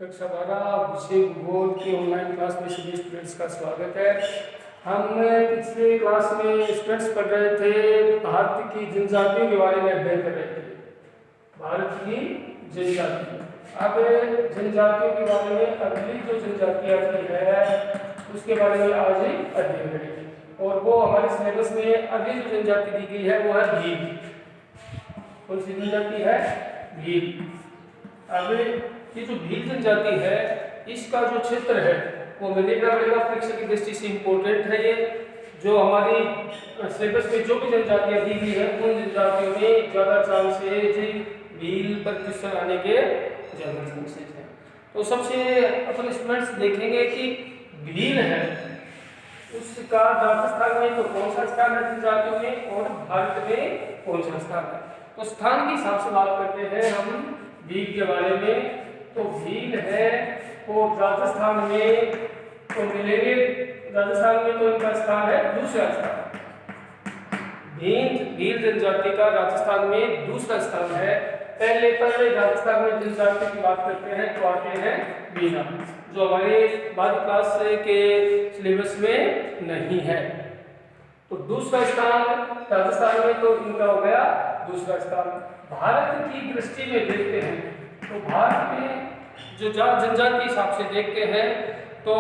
कक्षा 12 विषय भूगोल के ऑनलाइन क्लास में सभी स्टूडेंट्स का स्वागत है। हम पिछले क्लास में स्टूडेंट्स पढ़ रहे थे, भारत की जनजातियों के बारे में अध्ययन कर रहे थे। भारत की जनजाति, अब जनजातियों के बारे में अगली जो जनजाति आती है उसके बारे में आज अध्ययन करेंगे। और वो हमारे सिलेबस में अगली जो जनजाति दी गई है वो है भील। कौन सी जनजाति है? भील। अब ये जो भील जनजाति है इसका जो क्षेत्र है वो हमें देखना पड़ेगा, परीक्षा की दृष्टि से इम्पोर्टेंट है। ये जो हमारी सिलेबस में जो भी जनजातियां दी गई है उन जनजातियों में ज़्यादा चांसेज भील पर क्वेश्चन आने के ज़्यादा चांसेज हैं। तो सबसे अपन स्टूडेंट्स देखेंगे कि भील है उसका राजस्थान में तो कौन सा स्थान है जनजातियों में और भारत में कौन सा स्थान है। तो स्थान के हिसाब से बात करते हैं हम भील के बारे में। तो भील है वो राजस्थान में तो मिलेंगे, राजस्थान में तो इनका स्थान है दूसरा स्थान। भील जनजाति का राजस्थान में दूसरा स्थान है। पहले राजस्थान में जनजाति की बात करते हैं तो आते हैं मीना, जो हमारे बाद क्लास के सिलेबस में नहीं है। तो दूसरा स्थान राजस्थान में तो इनका हो गया दूसरा स्थान। भारत की दृष्टि में देखते हैं तो भारत में जो जनजाति हिसाब से देखते हैं तो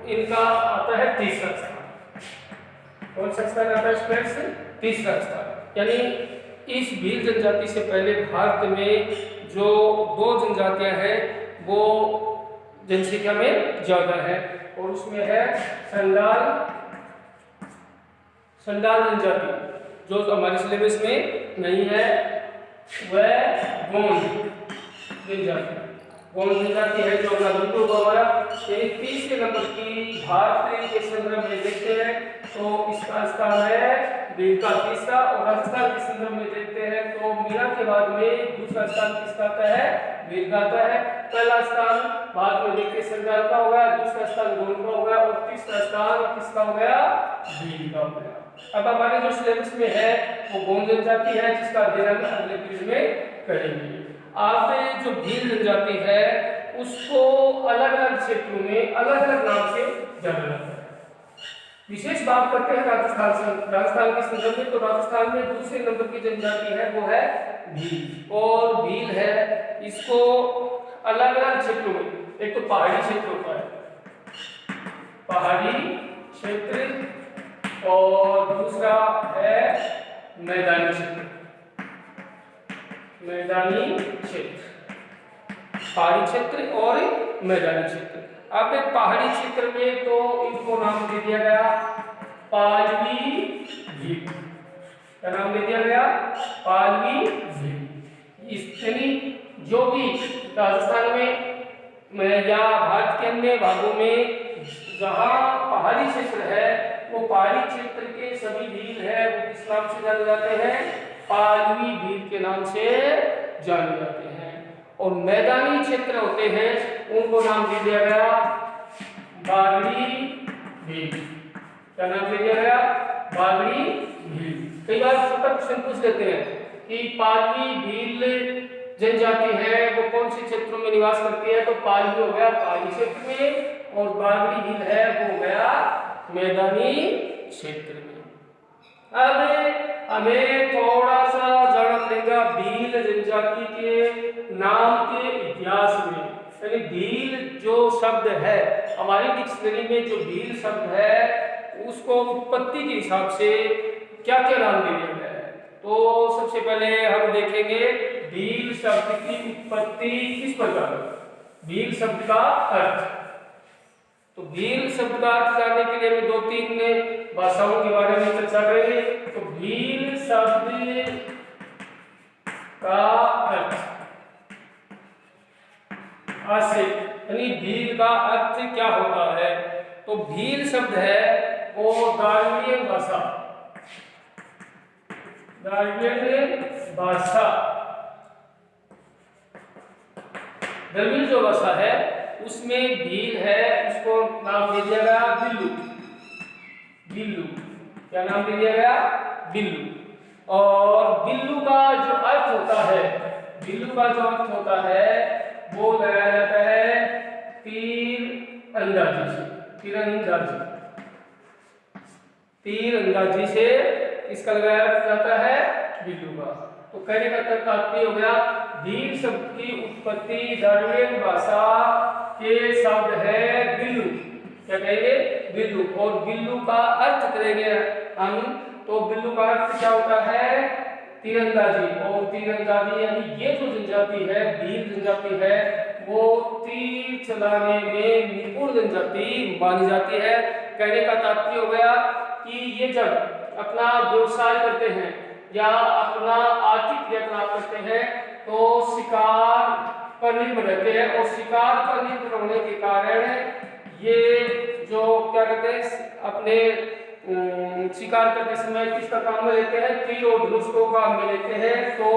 इनका आता है तीसरा स्थान। कौन सा स्थान आता है स्टूडेंट्स? तीसरा स्थान। यानी इस भील जनजाति से पहले भारत में जो दो जनजातियां हैं वो जनसंख्या में ज्यादा है और उसमें है संडाल जनजाति, जो हमारे सिलेबस में नहीं है, वह गोंड जनजाति। गोंड जनजाति है जो अपना बिल्कुल हमारा 30 नंबर की भारत के संदर्भ में देखते हैं तो इसका स्थान है भील का तीसरा। और राजस्थान के संदर्भ में देखते हैं तो मीना के बाद में दूसरा स्थान किसका आता है? भील का आता है। पहला स्थान भारत में देखते संडाल का हो गया, दूसरा स्थान गोंड का हो गया और तीसरा स्थान किसका हो गया? भील का हो गया। अब हमारे जो सिलेबस में है वो गोंड जनजाति है जिसका अध्ययन हम अगले पीरियड में करेंगे। आप जो भील जनजाति है उसको अलग अलग क्षेत्रों में अलग अलग नाम से जाना जाता है। विशेष बात करते हैं राजस्थान के संदर्भ में तो राजस्थान में दूसरे नंबर की जनजाति है वो है भील। और भील है इसको अलग अलग क्षेत्रों में, एक तो पहाड़ी क्षेत्र होता है, पहाड़ी क्षेत्र, और दूसरा है मैदानी क्षेत्र। मैदानी क्षेत्र, पहाड़ी क्षेत्र और मैदानी क्षेत्र। अब पहाड़ी क्षेत्र में तो इनको नाम दे दिया गया पालवी भील। क्या नाम दे दिया गया? पालवी भील। इसलिए जो भी राजस्थान में या भारत के अन्य भागों में जहाँ पहाड़ी क्षेत्र है वो पहाड़ी क्षेत्र के सभी भील है वो किस नाम से जाने जाते हैं? पालवी भील के नाम से जाने जाते हैं। और मैदानी क्षेत्र होते हैं उनको नाम दे दिया गया बागड़ी भील। क्या नाम दे दिया गया? बागड़ी भील। कई बार क्वेश्चन पूछ लेते हैं कि पालवी भील जनजाति है वो कौन से क्षेत्रों में निवास करती है, तो पालवी हो गया पहाड़ी क्षेत्र में और बागड़ी भील है वो हो गया मैदानी क्षेत्र में। अब हमें थोड़ा सा जाना पड़ेगा भील जनजाति के नाम के इतिहास में। यानी भील जो शब्द है हमारी डिक्शनरी में जो भील शब्द है उसको उत्पत्ति के हिसाब से क्या क्या नाम दे दिया गया है। तो सबसे पहले हम देखेंगे भील शब्द की उत्पत्ति किस प्रकार है। भील शब्द का अर्थ, तो भील शब्द का अर्थ जानने के लिए मैं 2-3 भाषाओं के बारे में चर्चा करेंगे। तो भील शब्द का अर्थ आशय, यानी भील का अर्थ क्या होता है। तो भील शब्द है वो द्रविड़ भाषा, द्रविड़ जो भाषा है उसमें भील है उसको नाम दे दिया गया बिल्लू। क्या नाम दे दिया गया? बिल्लू। और बिल्लू का जो अर्थ होता है वो लगाया जाता है तीरंदाजी, तीरंदाजी से किसका लगाया जाता है, बिल्लू का। तो कहने का तात्पर्य हो गया भील शब्द की उत्पत्ति द्रविड़ भाषा के शब्द है बिल्लू, क्या कहेंगे, बिल्लू। और बिल्लू का अर्थ करेंगे हम, तो बिल्लू का अर्थ क्या होता है, तीरंदाजी। और तीरंदाजी यानी ये जो जनजाति है, भील जनजाति है, वो तीर चलाने में निपुण जनजाति मानी जाती है। कहने का तात्पर्य हो गया कि ये जब अपना व्यवसाय करते हैं या अपना आर्थिक क्रियाकलाप करते हैं तो शिकार पर निर्भर रहते हैं, और शिकार पर निर्भर होने के कारण ये जो क्या कहते हैं अपने शिकार करते समय किसका काम में लेते हैं, तीर और धनुष को काम में लेते हैं। तो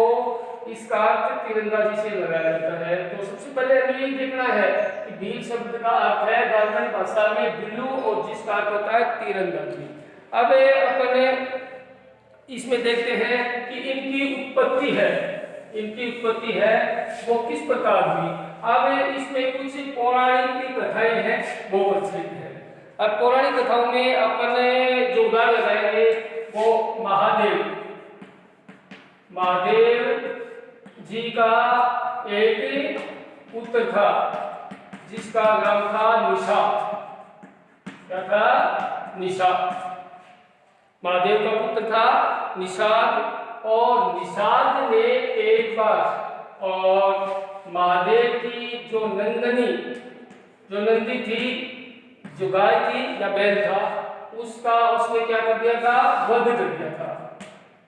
इसका अर्थ तीरंदाजी से लगाया जाता है। तो सबसे पहले हमें ये देखना है कि भील शब्द का अर्थ है द्रविड़ भाषा में बिल्लू, और जिसका अर्थ होता है तीरंदाजी। अब अपन इसमें देखते हैं कि इनकी उत्पत्ति है, इनकी उत्पत्ति है वो किस प्रकार हुई। अब इसमें कुछ पौराणिक कथाएं हैं वो प्रचलित है। अब पौराणिक कथाओं में अपन जो उदाहरण लगाएंगे वो महादेव जी का एक पुत्र था जिसका नाम था निषाद। क्या था, निषाद। महादेव का पुत्र था निषाद, और निषाद ने एक बार और महादेव की जो नंदनी, जो नंदी थी, जो गाय थी या बैल था, उसका उसने क्या कर दिया था, वध कर दिया था।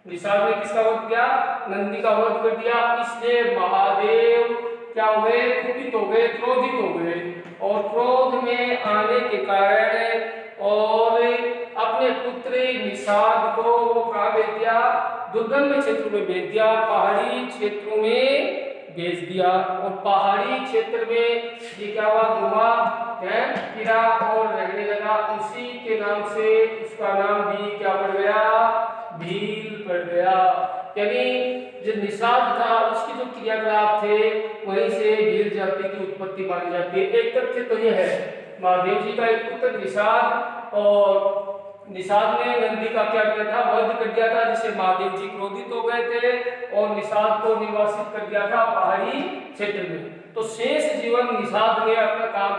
निषाद ने किसका वध किया, नंदी का वध कर दिया। इसलिए महादेव क्या हुए, कुपित हो गए, क्रोधित हो गए, और क्रोध में आने के कारण और अपने पुत्र निषाद को वो कहाँ भेज दिया, दुर्गम क्षेत्र में भेज दिया, पहाड़ी क्षेत्रों में भेज दिया। और पहाड़ी क्षेत्र में ये क्या हुआ, धुआं है, गिरा और रहने लगा। उसी के नाम से उसका नाम भी क्या पड़ गया, भील पड़ गया। यानी जो निषाद था उसकी जो क्रियाकलाप थे वहीं से भील जाति की उत्पत्ति मानी जाती है। एक तथ्य तो यह है, महादेव जी का एक पुत्र निषाद, और निषाद ने नंदी का क्या किया था, वध कर दिया था, जिससे महादेव जी क्रोधित हो गए थे और निषाद को निर्वासित कर दिया था पहाड़ी क्षेत्र में। तो शेष जीवन निषाद ने अपना काम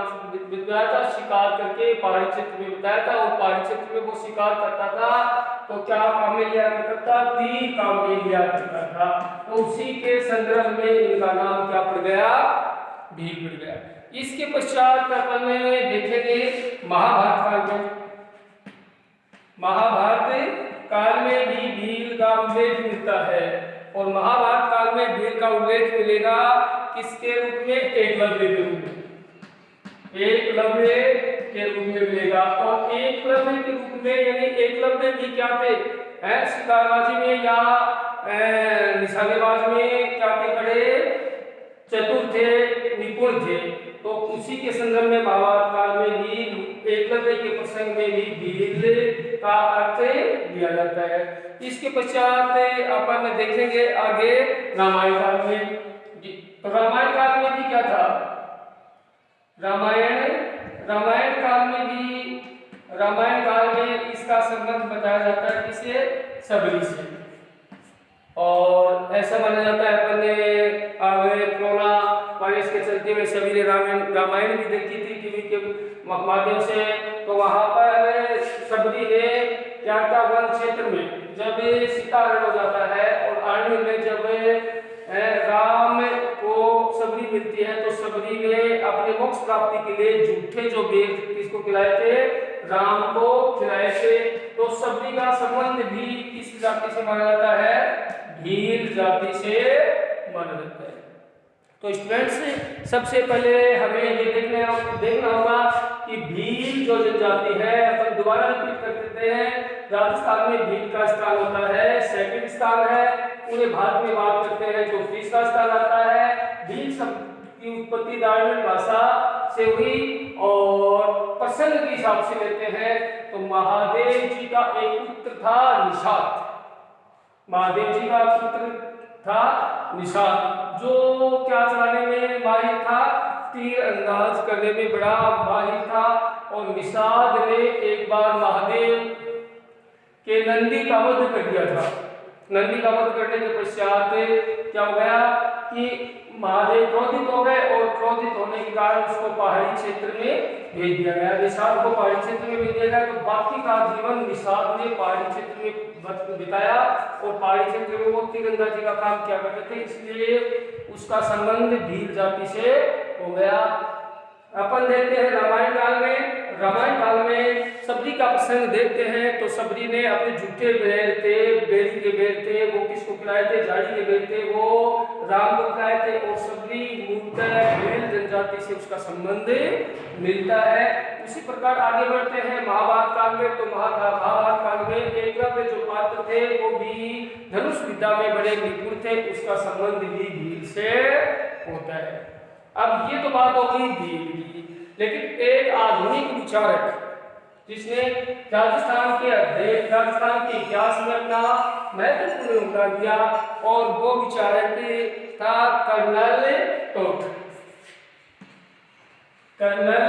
बिताया था, शिकार करके पहाड़ी क्षेत्र में बिताया था। और पहाड़ी क्षेत्र में वो शिकार करता था तो क्या काम में लिया करता था, तीर काम में लिया करता था। तो उसी के संदर्भ में इनका नाम क्या पड़ गया, भील पड़ गया। इसके पश्चात अपन देखेंगे महाभारत काल में। महाभारत काल में भी भील का उल्लेख मिलता है, और महाभारत काल में भील का उल्लेख मिलेगा किसके रूप में, एकलव्य के रूप में, एकलव्य के रूप में मिलेगा। और एकलव्य के रूप में यानी एकलव्य भी क्या थे, शिकारबाजी में या निशानेबाज में क्या थे, बड़े चतुर थे, निपुण थे। तो उसी के संदर्भ में महाभारत काल में भी एकलव्य के प्रसंग में भी भील का अर्थ लिया जाता है। इसके पश्चात अपन देखेंगे आगे रामायण काल में। तो रामायण काल में भी क्या था, रामायण काल में इसका संबंध बताया जाता है किसे, सबरी से। और ऐसा माना जाता है अपन ने आगे कोरोना वायरस के चलते हुए सभी ने रामायण भी देखी थी टीवी के माध्यम से। तो वहां पर सबरी ने क्या था, वन क्षेत्र में जब सीताहरण हो जाता है और आरण्य में जब राम को सबरी मिलती है, तो सबरी ने अपने मोक्ष प्राप्ति के लिए झूठे जो वेद किसको खिलाए थे, राम को खिलाए थे। तो सबरी का संबंध भी किस जाति से माना जाता है, भील जाति से माना जाता है। तो स्टूडेंट्स सबसे पहले हमें ये देखना होगा कि भील जो जनजाति है, अपन दोबारा रिपीट कर देते हैं, राजस्थान में भील का स्थान होता है, सेकंड स्थान है। पूरे भारत में बात करते हैं तो तीसरा स्थान आता है। भील शब्द की उत्पत्ति द्रविड़ भाषा से हुई, और प्रसंग के हिसाब से लेते हैं तो महादेव जी का एक पुत्र था निषाद। महादेव जी का पुत्र था निषाद, जो क्या चलाने में माहिर था, तीर अंदाज करने में बड़ा माहिर था और निषाद ने एक बार महादेव के नंदी का वध कर दिया था। नंदी का वध करने के पश्चात क्या हो गया कि महादेव क्रोधित हो गए और क्रोधित होने के कारण उसको पहाड़ी क्षेत्र में भेज दिया गया। निषाद को पहाड़ी क्षेत्र में भेज दिया गया, तो बाकी का जीवन निषाद ने पहाड़ी क्षेत्र में बिताया और पहाड़ी क्षेत्र में वो तीरंदाजी का काम किया करते थे, इसलिए उसका संबंध भील जाति से हो गया। अपन देखते हैं रामायण काल में, रामायण काल में सबरी का प्रसंग देखते हैं तो सबरी ने अपने झूठे बैल थे, बेरी के बैल थे, वो किसको खिलाए थे, झाड़ी के बैल थे, वो राम को खिलाए थे और सबरी मूलतः भील जनजाति से उसका संबंध मिलता है। उसी प्रकार आगे बढ़ते हैं महाभारत काल में, तो महाभारत काल में एकलव्य जो पात्र थे वो भी धनुष विद्या में बड़े निपुण थे, उसका संबंध भी भील से होता है। अब ये तो बात हो गई भील की, लेकिन एक आधुनिक विचारक जिसने राजस्थान के अध्ययन, राजस्थान के इतिहास में अपना महत्वपूर्ण योगदान दिया और वो विचारक था कर्नल टोट। कर्नल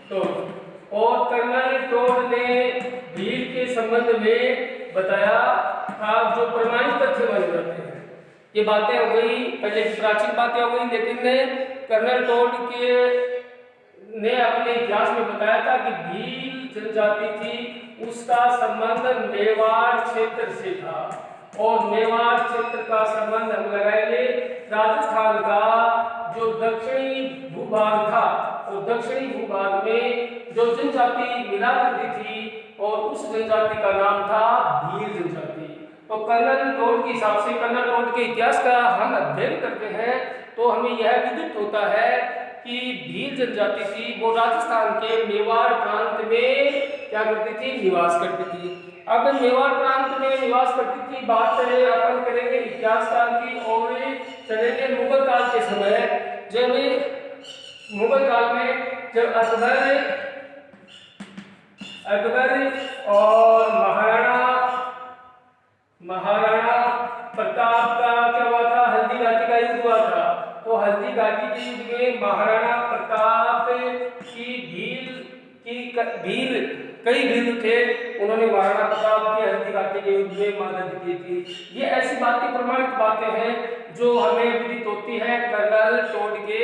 टोट और कर्नल टोट ने भील के संबंध में बताया था जो प्रमाणित तथ्य बन जाते हैं। ये बातें हो गई, पहले की प्राचीन बातें हो गई, लेकिन कर्नल टोट के ने अपने इतिहास में बताया था कि भील जनजाति थी, उसका संबंध मेवाड़ क्षेत्र से था और मेवाड़ क्षेत्र का संबंध हम लगाएंगे राजस्थान का जो दक्षिणी भूभाग था, और दक्षिणी भूभाग में जो जनजाति मिला करती थी और उस जनजाति का नाम था भील जनजाति। तो कर्नल टोट के हिसाब से, कर्नल टोट के इतिहास का हम अध्ययन करते हैं तो हमें यह विदित होता है कि भील जनजाति थी वो राजस्थान के मेवाड़ प्रांत में क्या करती थी, निवास करती थी। अब मेवाड़ प्रांत में निवास करती थी, बात अपन करेंगे इतिहास काल की और चलेंगे मुगल काल के समय। जब मुगल काल में जब अकबर और महाराणा प्रताप का क्या हुआ था, हल्दी घाटी का युद्ध हुआ था। तो हल्दी घाटी के युद्ध में महाराणा प्रताप की भील कई भील थे, उन्होंने महाराणा प्रताप की हल्दी घाटी के युद्ध में मदद की थी। ये ऐसी बातें, प्रमाणित बातें हैं जो हमें विदित होती है कर्नल टोट के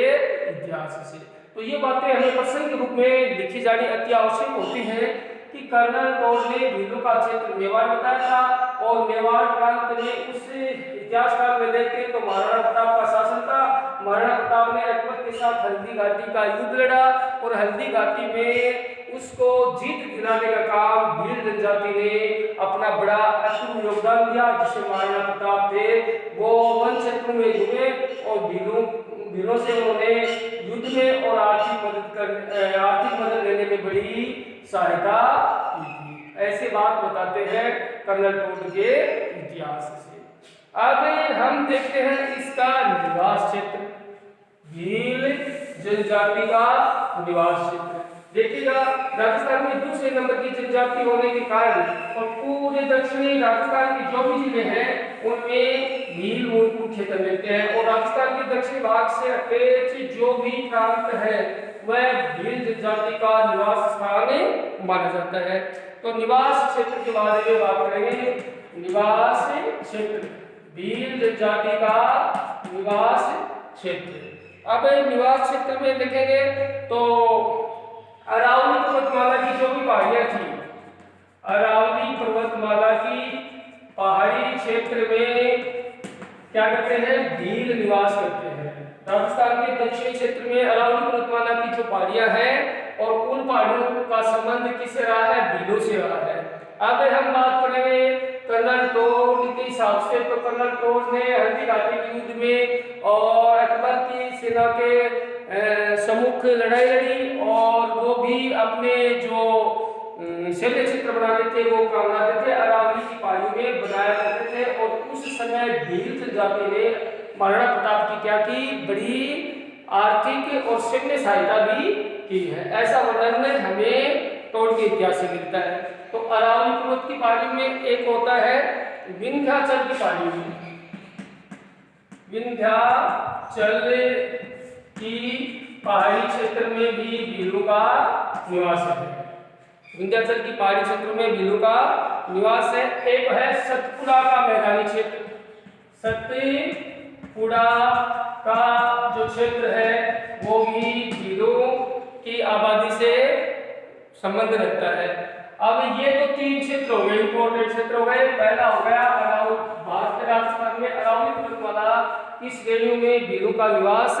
इतिहास से। तो ये बातें हमें प्रसंग के रूप में लिखी जानी अति आवश्यक होती है कि कर्नल टोट ने भीलों का क्षेत्र मेवाड़ बताया था और मेवाड़ प्रांत में उस इतिहास काल में देखते हैं तो महाराणा प्रताप का शासन था। महाराणा प्रताप ने अकबर के साथ हल्दी घाटी का युद्ध लड़ा और हल्दी घाटी में उसको जीत दिलाने का काम भील जनजाति ने अपना बड़ा अहम योगदान दिया, जिससे महाराणा प्रताप थे वो वन क्षेत्र में जुड़े और भीलों से उन्होंने युद्ध में और आर्थिक मदद लेने में बड़ी सहायता की थी। ऐसे बात बताते हैं कर्नल टोट के इतिहास से। अब हम देखते हैं इसका निवास क्षेत्र, भील जनजाति का निवास क्षेत्र। देखिएगा राजस्थान में दूसरे नंबर की जनजाति होने के कारण और पूरे दक्षिणी राजस्थान के जो भी जिले हैं उनमें भील मूलभूत क्षेत्र मिलते हैं और राजस्थान के दक्षिणी भाग से अपेक्षित जो भी प्रांत है वह भील जनजाति का निवास स्थान माना जाता है। तो निवास क्षेत्र के बारे में बात करेंगे। निवास क्षेत्र, भील जनजाति का निवास क्षेत्र। अब निवास क्षेत्र में देखेंगे तो अरावली पर्वतमाला की जो भी पहाड़ियां थी, अरावली पर्वतमाला की पहाड़ी क्षेत्र में क्या करते हैं, भील निवास करते हैं। राजस्थान के दक्षिणी क्षेत्र में अरावली पर्वतमाला की जो पहाड़ियां हैं और उन पहाड़ियों का संबंध किससे रहा है, भीलों से रहा है। अब हम बात करेंगे कर्नल टोट के हिसाब से, तो कर्नल टोट ने हल्दी घाटी के युद्ध में और अकबर की सेना के सम्मुख लड़ाई लड़ी और वो भी अपने जो शैल्य क्षेत्र बनाते थे वो काम लाते थे, अरावली की पहाड़ियों में बनाया करते थे। और उस समय भील जनजाति ने महाराणा प्रताप की क्या की, बड़ी आर्थिक और सैन्य सहायता भी की है। ऐसा वर्णन हमें टोट के इतिहास से मिलता है। तो अरावली पर्वत की पहाड़ी में एक होता है विंध्याचल की पहाड़ी में, विंध्याचल कि पहाड़ी क्षेत्र में भी भीलों का निवास है। विंध्याचल की पहाड़ी क्षेत्र में भीलों का निवास है। एक है सतपुड़ा का मैदानी क्षेत्र। सतपुड़ा का जो क्षेत्र है वो भी भीलों की आबादी से संबंध रखता है। अब ये तो 3 क्षेत्र हो गए, इंपोर्टेंट क्षेत्र हो गए। पहला हो गया अरावली, भारत के राजस्थान में अरावली पर्वतमाला की श्रेणियों में भीलों का निवास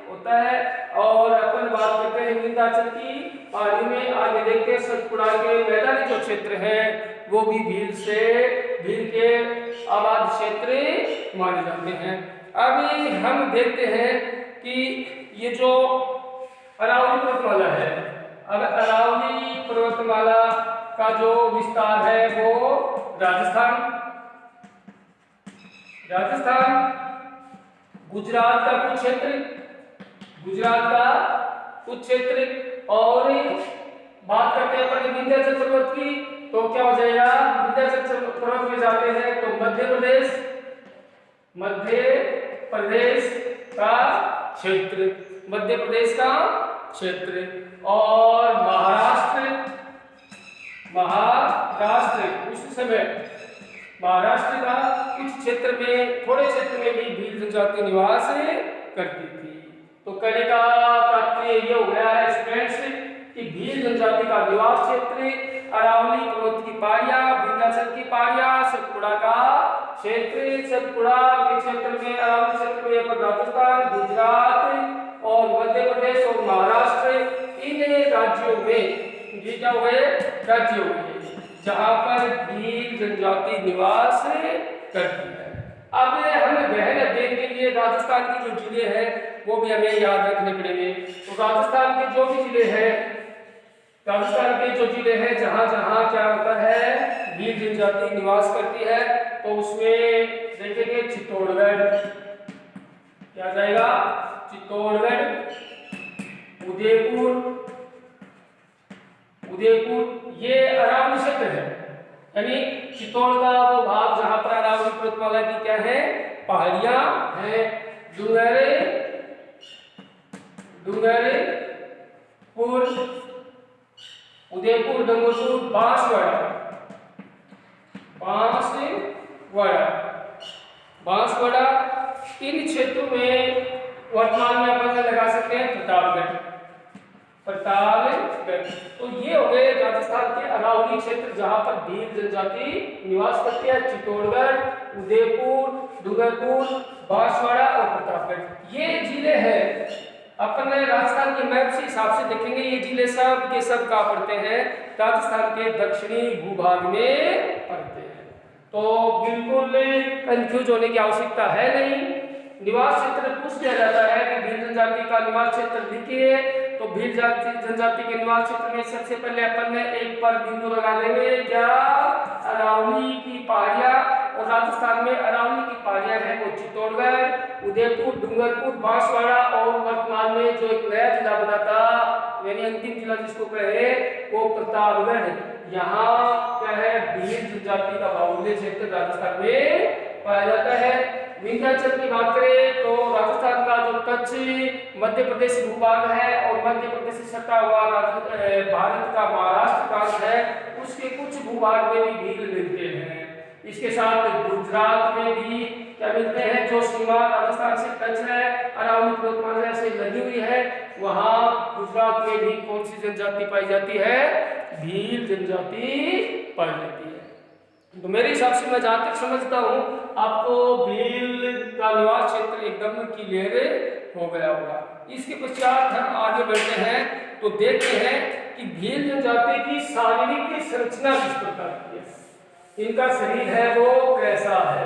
होता है। और अपन बात करते हैं विंध्याचल की पहाड़ी में, आगे देखते हैं सतपुड़ा के मैदानी जो क्षेत्र है वो भी भील के आबाद क्षेत्र माने जाते हैं। अभी हम देखते हैं कि ये जो अरावली पर्वतमाला है, अब अरावली पर्वतमाला का जो विस्तार है वो राजस्थान, गुजरात का कुछ क्षेत्र, और बात करते हैं अपन विंध्याचल पर्वत की, तो क्या हो जाएगा, विंध्याचल पर्वत में जाते हैं तो मध्य प्रदेश का क्षेत्र, और महाराष्ट्र उस समय महाराष्ट्र का कुछ क्षेत्र में, थोड़े क्षेत्र में भी भील जनजाति निवास करती थी। तो कहने का तात्पर्य ये हो गया है स्टूडेंट्स कि भील जनजाति का निवास क्षेत्र अरावली पर्वत की पहाड़ियां, विंध्याचल की पहाड़ियां, सतपुड़ा का क्षेत्र, सतपुड़ा के क्षेत्र में, अरावली क्षेत्र में अपन राजस्थान, गुजरात और मध्य प्रदेश और महाराष्ट्र, इन राज्यों में ये क्या हुए, राज्य हुए जहां पर भील जनजाति निवास करती है। अब हम गहन अध्ययन के लिए राजस्थान के जो जिले हैं वो भी हमें याद रखने पड़ेंगे। तो राजस्थान के जो भी जिले हैं जहां जहां क्या होता है, भील जनजाति निवास करती है, तो उसमें देखेंगे चित्तौड़गढ़, क्या जाएगा, चित्तौड़गढ़, उदयपुर ये अरावली क्षेत्र है, यानी चित्तौड़ का वो भाग जहां पर अरावली पर्वतमाला की क्या है, पहाड़ियां हैं। डूंगरपुर, उदयपुर, डंगोरपुर, बांसवाड़ा, इन क्षेत्रों में वर्तमान में अपन लगा सकते हैं प्रतापगढ़। तो ये हो गए राजस्थान के अरावली क्षेत्र जहां पर भील जनजाति निवास करती है। चित्तौड़गढ़, उदयपुर, डूंगरपुर, बांसवाड़ा और प्रतापगढ़ ये जिले हैं। अपन राजस्थान के मैप से हिसाब से देखेंगे, ये जिले सब के सब कहाँ पड़ते हैं, राजस्थान के दक्षिणी भूभाग में पड़ते हैं। तो बिल्कुल कंफ्यूज होने की आवश्यकता है नहीं। निवास क्षेत्र पूछ लिया जाता है कि भील जनजाति का निवास क्षेत्र लिखिए, तो भील जनजाति के निवास क्षेत्र में सबसे पहले अपन ने एक पर बिंदु लगा देंगे, क्या, अरावली की पहाड़ियां, और राजस्थान में अरावली की पहाड़ियां हैं वो चित्तौड़गढ़, उदयपुर, डूंगरपुर, बांसवाड़ा, और वर्तमान में जो एक नया जिला बना था, यानी अंतिम जिला जिसको कहे वो प्रतापगढ़। यहाँ क्या है, भील जनजाति का बाहुल्य क्षेत्र राजस्थान में पाया जाता है। विंध्याचल की बात करें तो राजस्थान का जो कच्छ मध्य प्रदेश भूभाग है और मध्य प्रदेश से सटा हुआ भारत का महाराष्ट्र प्रांत है, उसके कुछ भूभाग में भी भील मिलते हैं। इसके साथ गुजरात में भी क्या मिलते हैं, जो सीमा राजस्थान से कच्छ है, अरावली पर्वतमाला से लगी हुई है, वहां गुजरात में भी कौन सी जनजाति पाई जाती है, भील जनजाति पाई जाती है। तो मेरे हिसाब से मैं जहां तक समझता हूं आपको भील का निवास क्षेत्र एकदम क्लियर हो गया होगा। इसके पश्चात हम आगे बढ़ते हैं तो देखते हैं कि भील जनजाति की शारीरिक संरचना किस प्रकार की है, इनका शरीर है वो कैसा है।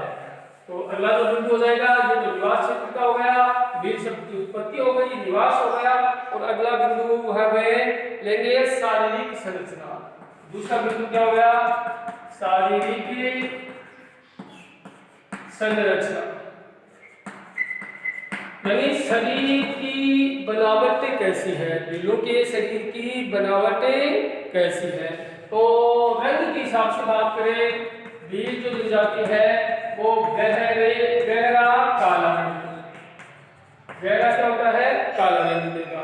तो अगला जो बिंदु हो जाएगा, ये तो निवास क्षेत्र का हो गया, भील शब्द की उत्पत्ति हो गई, निवास हो गया, और अगला बिंदु हमें लेंगे शारीरिक संरचना। दूसरा बिंदु क्या हो गया, शारीरिक संरचना, यानी शरीर की बनावट कैसी है, भीलों के शरीर की बनावट कैसी है। तो रंग के हिसाब से बात करें, भील जो जनजाति है वो गहरा काला रंग, गहरा क्या होता है, काला रंग मिलेगा।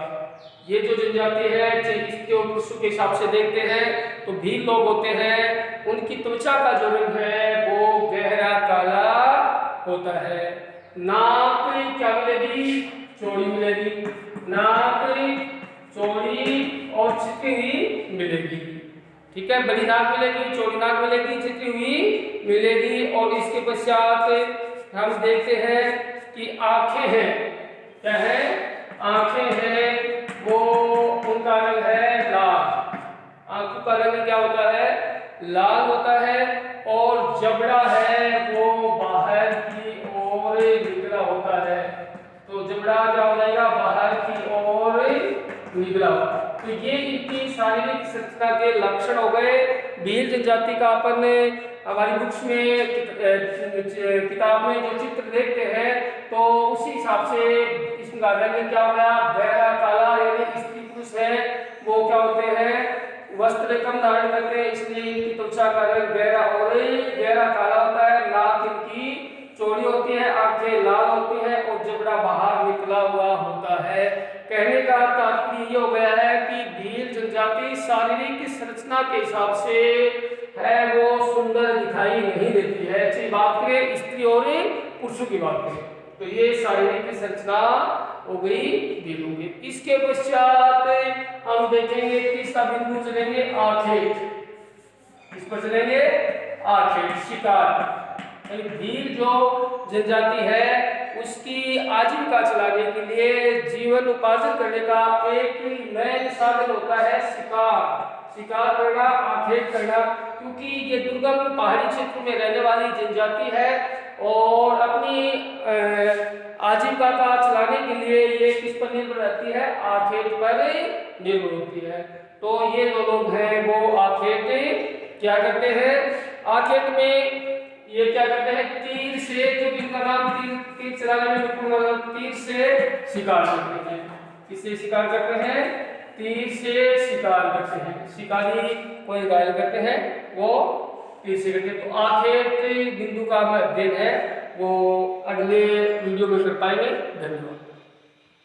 ये जो जनजाति है इसके और पुरुषों के हिसाब से देखते हैं तो भील लोग होते हैं, उनकी त्वचा का जो रंग है वो गहरा काला होता है। नाक क्या मिलेगी, चौड़ी मिलेगी, नाक चौड़ी और चितरी हुई मिलेगी। ठीक है, बड़ी नाक मिलेगी, चौड़ी नाक मिलेगी, चितरी हुई मिलेगी। और इसके पश्चात हम देखते हैं कि आंखें हैं, क्या है, आंखें हैं, वो उनका रंग है लाल। आंखों का रंग क्या होता है, लाल होता है। और जबड़ा है वो बाहर की ओर निकला होता है। तो जबड़ा क्या हो जाएगा, बाहर की ओर निकला हुआ। तो ये इनकी शारीरिक संरचना के लक्षण हो गए। भील जनजाति का अपन हमारी बुक्स में किताब में जो चित्र देखते हैं तो उसी हिसाब से इसका रंग क्या हो गया, गहरा काला। यानी स्त्री पुरुष है वो क्या होते हैं, वस्त्र कम धारण करते हैं, इसलिए इनकी त्वचा का रंग गहरा काला होता है। नाक इनकी चौड़ी होती है, आंखें लाल होती है और जबड़ा बाहर निकला हुआ होता है। कहने का तात्पर्य ये हो गया है कि भील जनजाति शारीरिक संरचना के हिसाब से है वो सुंदर दिखाई नहीं देती है। अच्छी बात करें स्त्री और पुरुषों की बात करें तो ये शारीरिक संरचना हो गई भीलों की। इसके पश्चात हम देखेंगे तीसरा बिंदु चलेंगे आखेट। इस पर चलेंगे आखेट, शिकार। भील जो जनजाति है उसकी आजीविका चलाने के लिए, जीवन उपार्जन करने का एक नया साधन होता है शिकार। शिकार करना, आखेट करना, क्योंकि ये दुर्गम पहाड़ी क्षेत्र में रहने वाली जनजाति है और अपनी आजीविका का चलाने के लिए ये किस पर निर्भर रहती है, आखेट पर निर्भर होती है। तो ये जो लोग हैं वो आखेट क्या करते हैं, आखेट में ये क्या करते हैं, तीर से, जो इनका नाम तीर चलाने में तीर से शिकार करते हैं। किससे शिकार करते हैं, तीर से शिकार करते हैं। शिकारी कोई घायल करते हैं वो तीर से करते हैं। तो आखेट बिंदु का अध्ययन है वो अगले वीडियो में कर पाएंगे। धन्यवाद।